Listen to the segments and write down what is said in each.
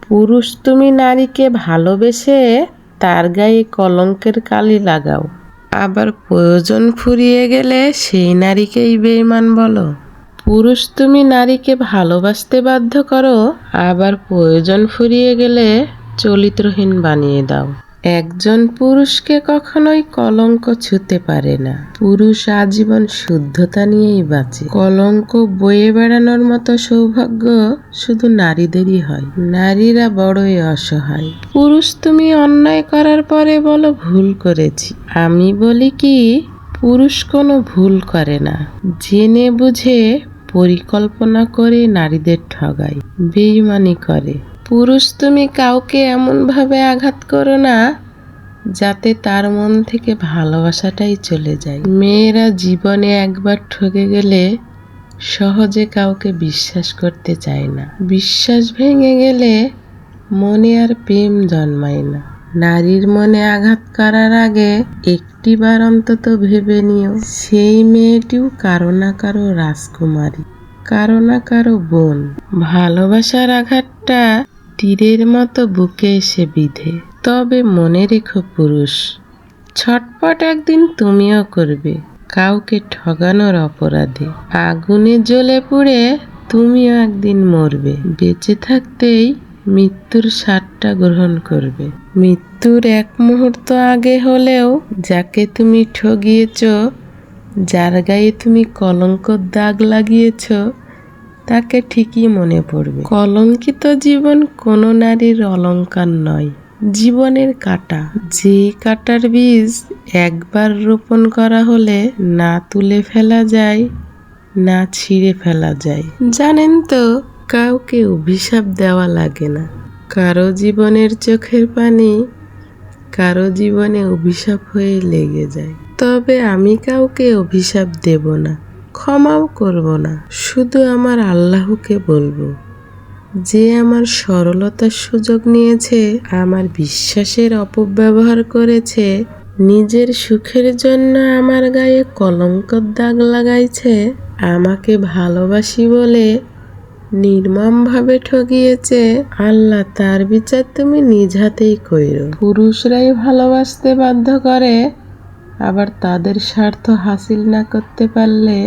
পুরুষ তুমি নারীকে ভালোবেসে তার গায়ে কলঙ্কের কালি লাগাও, আবার প্রয়োজন ফুরিয়ে গেলে সেই নারীকেই বেঈমান বলো। পুরুষ তুমি নারীকে ভালোবাসতে বাধ্য করো, আবার প্রয়োজন ফুরিয়ে গেলে চরিত্রহীন বানিয়ে দাও। একজন পুরুষকে কখনোই কলঙ্ক ছুঁতে পারে না। পুরুষ আজীবন শুদ্ধতা নিয়েই বাঁচে। কলঙ্ক বয়ে বেড়ানোর মতো সৌভাগ্য শুধু নারীদেরই হয়। নারীরা বড়ই অসহায়। পুরুষ তুমি অন্যায় করার পরে বলো ভুল করেছি। আমি বলি কি, পুরুষ কোনো ভুল করে না, জেনে বুঝে পরিকল্পনা করে নারীদের ঠগায়, বেঈমানি করে। পুরুষ তুমি কাউকে এমনভাবে আঘাত করো না যাতে তার মন থেকে ভালোবাসাটাই চলে যায়। মেয়েরা জীবনে একবার ঠকে গেলে সহজে কাউকে বিশ্বাস করতে চায় না। বিশ্বাস ভেঙে গেলে মনে আর প্রেম জন্মায় না। নারীর মনে আঘাত করার আগে একটিবার অন্তত ভেবে নিও, সেই মেয়েটিও কারো না কারো রাজকুমারী, কারো না কারো বোন। ভালোবাসার আঘাতটা তীরের মতো বুকে এসে বিঁধে। তবে মনে রেখো পুরুষ, ছটপট একদিন তুমিও করবে কাউকে ঠগানোর অপরাধে। আগুনে জ্বলে পুড়ে তুমিও একদিন মরবে। বেঁচে থাকতেই মৃত্যুর স্বাদটা গ্রহণ করবে। মৃত্যুর এক মুহূর্ত আগে হলেও যাকে তুমি ঠগিয়েছ, যার গায়ে তুমি কলঙ্কর দাগ লাগিয়েছ, তাকে ঠিকই মনে পড়বে। কলঙ্কিত জীবন কোনো নারীর অলংকার নয়, জীবনের কাঁটা। যে কাঁটার বীজ একবার রোপণ করা হলে না তুলে ফেলা যায়, না ছিঁড়ে ফেলা যায়। জানেন তো, কাউকে অভিশাপ দেওয়া লাগে না। কারো জীবনের চোখের পানি কারো জীবনে অভিশাপ হয়ে লেগে যায়। তবে আমি কাউকে অভিশাপ দেব না, ক্ষমাও করব না। শুধু আমার আল্লাহকে বলবো, যে আমার সরলতার সুযোগ নিয়েছে, আমার বিশ্বাসের অপব্যবহার করেছে, নিজের সুখের জন্য আমার গায়ে কলঙ্কর দাগ লাগাইছে, আমাকে ভালোবাসি বলে নির্মমভাবে ঠকিয়েছে, আল্লাহ তার বিচার তুমি নিজ হাতেই কইরো। পুরুষরাই ভালোবাসতে বাধ্য করে, আবার তাদের স্বার্থ হাসিল না করতে পারলে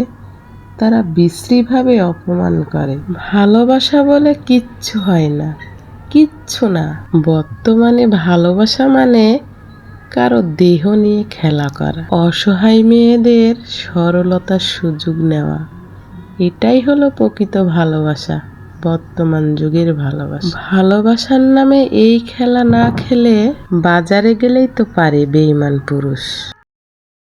তারা বিশ্রীভাবে অপমান করে। ভালোবাসা বলে কিচ্ছু হয় না, কিচ্ছু না। বর্তমানে ভালোবাসা মানে কারো দেহ নিয়ে খেলা করা, অসহায় মেয়েদের সরলতার সুযোগ নেওয়া। এটাই হলো প্রকৃত ভালোবাসা, বর্তমান যুগের ভালোবাসা। ভালোবাসার নামে এই খেলা না খেলে বাজারে গেলেই তো পারে বেঈমান পুরুষ।